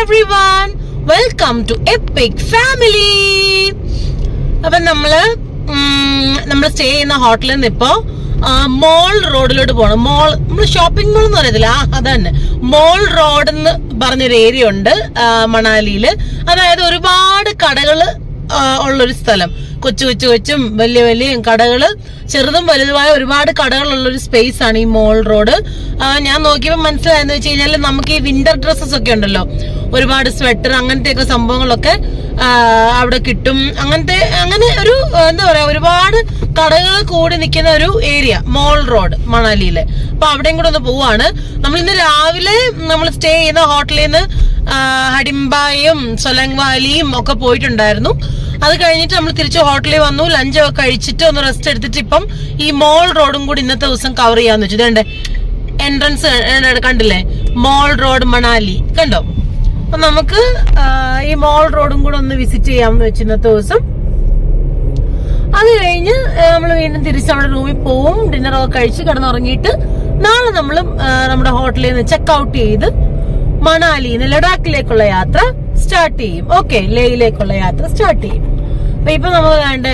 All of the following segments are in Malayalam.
everyone, welcome to Epic Family. അപ്പോൾ നമ്മൾ സ്റ്റേ ചെയ്യുന്ന ഹോട്ടലിൽ നിന്ന് ഇപ്പോ മോൾ റോഡിലോട്ട് പോകണം. നമ്മൾ ഷോപ്പിംഗ് മോൾ എന്ന് പറയത്തില്ല, അതന്നെ മോൾ റോഡ് എന്ന് പറഞ്ഞൊരു ഏരിയ ഉണ്ട് മണാലിയില്. അതായത് ഒരുപാട് കടകള് ഉള്ളൊരു സ്ഥലം, കൊച്ചും വലിയ കടകള്, ചെറുതും വലുതുമായ ഒരുപാട് കടകളുള്ളൊരു സ്പേസ് ആണ് ഈ മോൾ റോഡ്. ഞാൻ നോക്കിയപ്പോൾ മനസ്സിലായെന്ന് വെച്ച് കഴിഞ്ഞാൽ നമുക്ക് ഈ വിന്റർ ഡ്രസ്സസ് ഒക്കെ ഉണ്ടല്ലോ, ഒരുപാട് സ്വെറ്റർ അങ്ങനത്തെയൊക്കെ സംഭവങ്ങളൊക്കെ അവിടെ കിട്ടും. അങ്ങനെ ഒരു എന്താ പറയാ, ഒരുപാട് കടകൾ കൂടി നിൽക്കുന്ന ഒരു ഏരിയ മോൾ റോഡ് മണാലിയിലെ. അപ്പൊ അവിടെയും കൂടെ ഒന്ന് പോവാണ്. നമ്മൾ ഇന്ന് രാവിലെ നമ്മൾ സ്റ്റേ ചെയ്യുന്ന ഹോട്ടലിൽ നിന്ന് ഹഡിംബായും സൊലങ് വാലിയും ഒക്കെ പോയിട്ടുണ്ടായിരുന്നു. അത് കഴിഞ്ഞിട്ട് നമ്മൾ തിരിച്ച് ഹോട്ടലിൽ വന്നു, ലഞ്ചൊക്കെ കഴിച്ചിട്ട് ഒന്ന് റെസ്റ്റ് എടുത്തിട്ട് ഇപ്പം ഈ മോൾ റോഡും കൂടി ഇന്നത്തെ ദിവസം കവർ ചെയ്യാന്ന് വെച്ചു. ഇതേണ്ടേ എൻട്രൻസ് കണ്ടില്ലേ, മോൾ റോഡ് മണാലി കണ്ടോ. അപ്പൊ നമുക്ക് ഈ മോൾ റോഡും കൂടെ ഒന്ന് വിസിറ്റ് ചെയ്യാമെന്ന് വെച്ചു ഇന്നത്തെ ദിവസം. അത് കഴിഞ്ഞ് നമ്മൾ വീണ്ടും തിരിച്ച് നമ്മുടെ റൂമിൽ പോവും, ഡിന്നറൊക്കെ കഴിച്ച് കിടന്നുറങ്ങിയിട്ട് നാളെ നമ്മൾ നമ്മുടെ ഹോട്ടലിൽ നിന്ന് ചെക്ക് ഔട്ട് ചെയ്ത് മണാലിന്ന് ലഡാക്കിലേക്കുള്ള യാത്ര സ്റ്റാർട്ട് ചെയ്യും. ഓക്കെ, ലേയിലേക്കുള്ള യാത്ര സ്റ്റാർട്ട് ചെയ്യും. അപ്പൊ ഇപ്പൊ നമ്മൾ വേണ്ട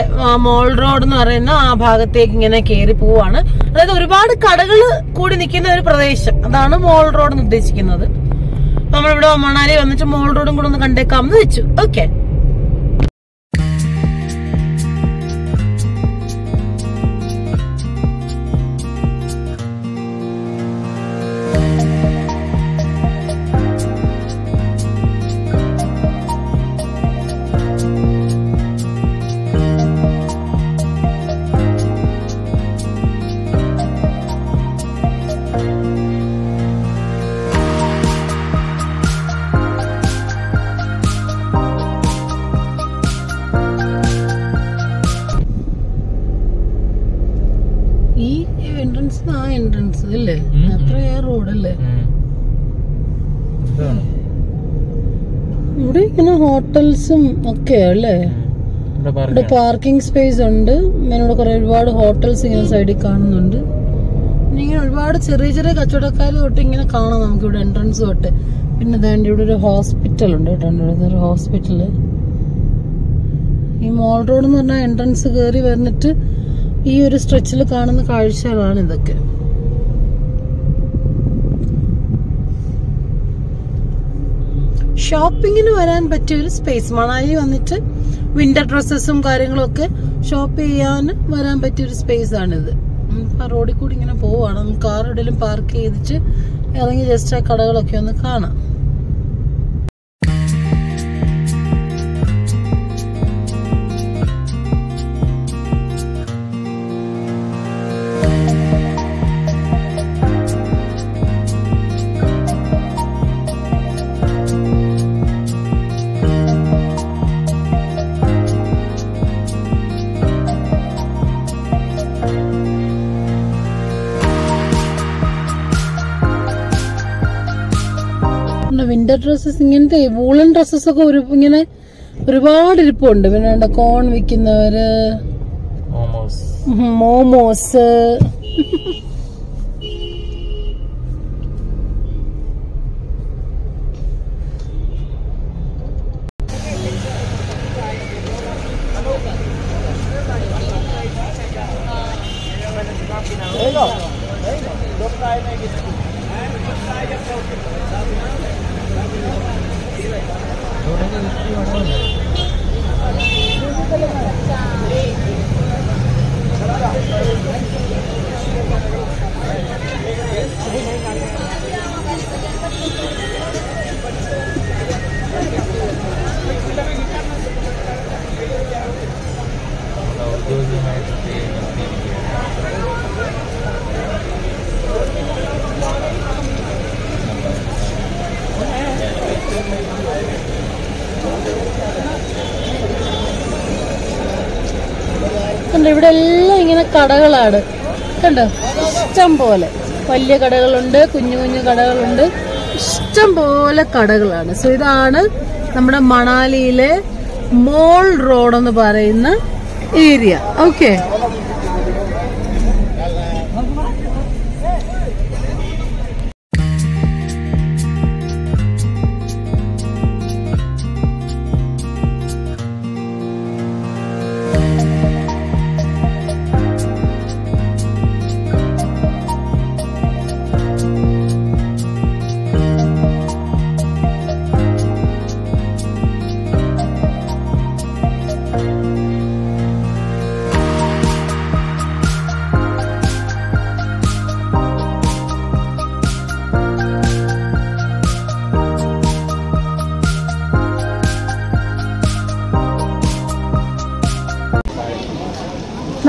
മോൾ റോഡ് എന്ന് പറയുന്ന ആ ഭാഗത്തേക്ക് ഇങ്ങനെ കയറി പോവാണ്. അതായത് ഒരുപാട് കടകൾ കൂടി നിൽക്കുന്ന ഒരു പ്രദേശം, അതാണ് മോൾ റോഡ് എന്ന് ഉദ്ദേശിക്കുന്നത്. നമ്മളിവിടെ മണാലി വന്നിട്ട് മോൾ റോഡും കൂടെ ഒന്ന് കണ്ടേക്കാമെന്ന് വെച്ചു. ഓക്കെ, എൻട്രൻസ് അല്ലേ, അത്രയാ റോഡല്ലേ. ഇവിടെ ഇങ്ങനെ ഹോട്ടൽസും ഒക്കെ അല്ലേ, ഇവിടെ പാർക്കിംഗ് സ്പേസ് ഉണ്ട്. ഞാനിവിടെ കുറെ ഒരുപാട് ഹോട്ടൽസ് ഇങ്ങനെ സൈഡിൽ കാണുന്നുണ്ട്. ഇങ്ങനെ ഒരുപാട് ചെറിയ കച്ചവടക്കാർ തൊട്ട് ഇങ്ങനെ കാണാം നമുക്ക് ഇവിടെ എൻട്രൻസ് തൊട്ട്. പിന്നെ അതാണ്ട് ഇവിടെ ഒരു ഹോസ്പിറ്റൽ ഉണ്ട് കേട്ടോ, ഒരു ഹോസ്പിറ്റല്. ഈ മോൾ റോഡ് എന്ന് പറഞ്ഞാൽ എൻട്രൻസ് കയറി വന്നിട്ട് ഈ ഒരു സ്ട്രെച്ചിൽ കാണുന്ന കാഴ്ചകളാണ് ഇതൊക്കെ. ഷോപ്പിങ്ങിന് വരാൻ പറ്റിയ ഒരു സ്പേസ്, മണാലി വന്നിട്ട് വിന്റർ ഡ്രസ്സസും കാര്യങ്ങളും ഒക്കെ ഷോപ്പ് ചെയ്യാൻ വരാൻ പറ്റിയ ഒരു സ്പേസ് ആണിത്. ആ റോഡിൽ കൂടി ഇങ്ങനെ പോവാണ്. നമുക്ക് കാർ എവിടെയെങ്കിലും പാർക്ക് ചെയ്തിട്ട് ഇറങ്ങി ജസ്റ്റ് ആ കടകളൊക്കെ ഒന്ന് കാണാം. വിന്റർ ഡ്രസ്സസ്, ഇങ്ങനത്തെ വൂളൻ ഡ്രസ്സസ് ഒക്കെ ഇങ്ങനെ ഒരുപാട് ഇരിപ്പുണ്ട്. പിന്നെ കോൺ വിൽക്കുന്നവര്, മോമോസ്, ഇവിടെ എല്ലാം ഇങ്ങനെ കടകളാണ് കണ്ടോ, ഇഷ്ടം പോലെ. വലിയ കടകളുണ്ട്, കുഞ്ഞു കടകളുണ്ട്, ഇഷ്ടം പോലെ കടകളാണ്. സോ ഇതാണ് നമ്മുടെ മണാലിയിലെ മോൾ റോഡ് എന്ന് പറയുന്ന ഏരിയ. ഓക്കെ,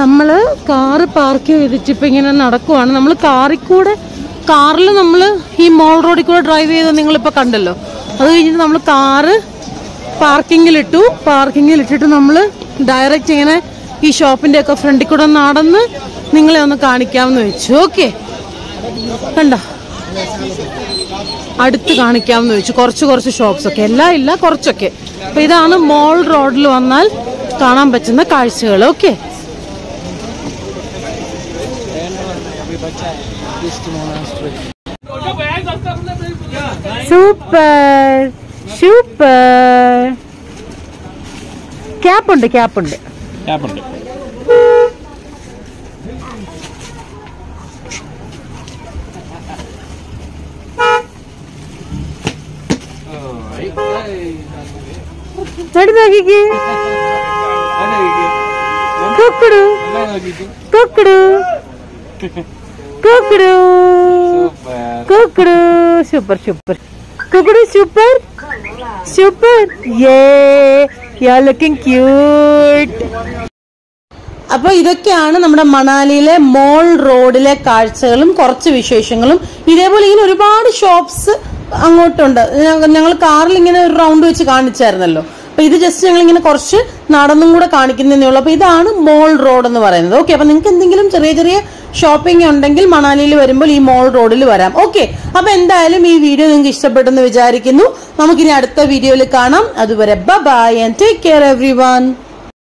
നമ്മള് കാറ് പാർക്ക് ചെയ്തിട്ട് ഇപ്പൊ ഇങ്ങനെ നടക്കുവാണ്. നമ്മൾ കാറിൽ നമ്മൾ ഈ മോൾ റോഡിൽ കൂടെ ഡ്രൈവ് ചെയ്ത് നിങ്ങളിപ്പോ കണ്ടല്ലോ. അത് കഴിഞ്ഞിട്ട് നമ്മൾ കാറ് പാർക്കിങ്ങിലിട്ടിട്ട് നമ്മൾ ഡയറക്റ്റ് ഇങ്ങനെ ഈ ഷോപ്പിന്റെ ഒക്കെ ഫ്രണ്ടിൽ കൂടെ നടന്ന് നിങ്ങളെ ഒന്ന് കാണിക്കാമെന്ന് വെച്ചു. ഓക്കെ, കണ്ടോ, അടുത്ത് കാണിക്കാമെന്ന് വെച്ചു. കുറച്ച് ഷോപ്സ് ഒക്കെ, എല്ലാം ഇല്ല, കുറച്ചൊക്കെ. അപ്പൊ ഇതാണ് മോൾ റോഡിൽ വന്നാൽ കാണാൻ പറ്റുന്ന കാഴ്ചകൾ. Okay, super super. ക്യാപ്പുണ്ട്. Super looking cute. അപ്പൊ ഇതൊക്കെയാണ് നമ്മുടെ മണാലിയിലെ മോൾ റോഡിലെ കാഴ്ചകളും കുറച്ച് വിശേഷങ്ങളും. ഇതേപോലെ ഇങ്ങനെ ഒരുപാട് ഷോപ്സ് അങ്ങോട്ടുണ്ട്. ഞങ്ങൾ കാറിൽ ഇങ്ങനെ ഒരു റൗണ്ട് വെച്ച് കാണിച്ചായിരുന്നല്ലോ. അപ്പൊ ഇത് ജസ്റ്റ് ഞങ്ങൾ ഇങ്ങനെ കുറച്ച് നടന്നും കൂടെ കാണിക്കുന്നതേ ഉള്ളൂ. അപ്പൊ ഇതാണ് മോൾ റോഡ് എന്ന് പറയുന്നത്. ഓക്കെ, അപ്പൊ നിങ്ങൾക്ക് എന്തെങ്കിലും ചെറിയ ഷോപ്പിംഗ് ഉണ്ടെങ്കിൽ മണാലിയിൽ വരുമ്പോൾ ഈ മോൾ റോഡിൽ വരാം. ഓക്കെ, അപ്പൊ എന്തായാലും ഈ വീഡിയോ നിങ്ങൾക്ക് ഇഷ്ടപ്പെട്ടെന്ന് വിചാരിക്കുന്നു. നമുക്കിനി അടുത്ത വീഡിയോയിൽ കാണാം. അതുവരെ bye and take care everyone.